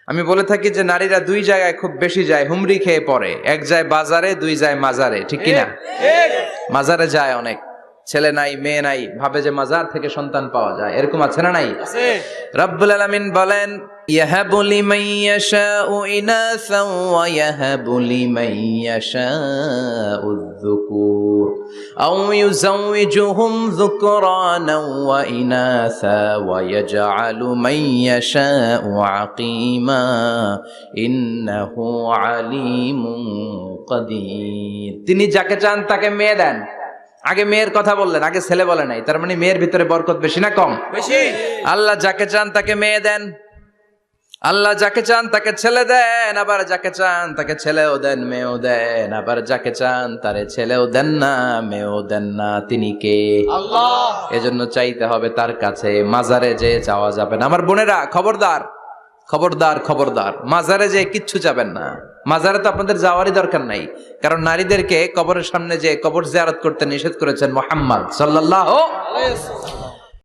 আমি বলে থাকি যে নারীরা দুই জায়গায় খুব বেশি যায়, হুমরি খেয়ে পড়ে। এক যায় বাজারে, দুই যায় মাজারে, ঠিক কিনা? মাজারে যায় অনেক, ছেলে নাই মেয়ে নাই, ভাবে যে মাজার থেকে সন্তান পাওয়া যায়, এরকম আছে না নাই? রব্বুল আলামিন বলেন ইয়াহাবু লিমান ইয়াশাউ ইনাসান ওয়া ইয়াহাবু লিমান ইয়াশাউ যুকুর আও ইউযাওয়িজুহুম যুকরানান ওয়া ইনাসা ওয়া ইয়াজআলু মান ইয়াশাউ আকিমা ইন্নাহু আলিমুন কাদির। তিনি যাকে চান তাকে মেয়ে দেন। আগে মেয়ের কথা বললেন, আগে ছেলে বলে নাই। তার মানে মেয়ের ভিতরে বরকত বেশি না কম? বেশি। আল্লাহ যাকে চান তাকে মেয়ে দেন, আল্লাহ যাকে চান তাকে ছেলে দেন, আবার যাকে চান তাকে ছেলেও দেন মেয়েও দেন, আবার যাকে চান তারে ছেলেও দেন না মেয়েও দেন না। তিনি কে? আল্লাহ। এজন্য চাইতে হবে তার কাছে, মাজারে যে চাওয়া যাবে না। আমার বোনেরা খবরদার, খবরদার, খবরদার, মাজারে যে কিচ্ছু যাবেন না। মাজারে তো আপনাদের যাওয়ারই দরকার নাই, কারণ নারীদেরকে কবরের সামনে যে কবর জিয়ারত করতে নিষেধ করেছেন মুহাম্মদ সাল্লাল্লাহু আলাইহি ওয়াসাল্লাম।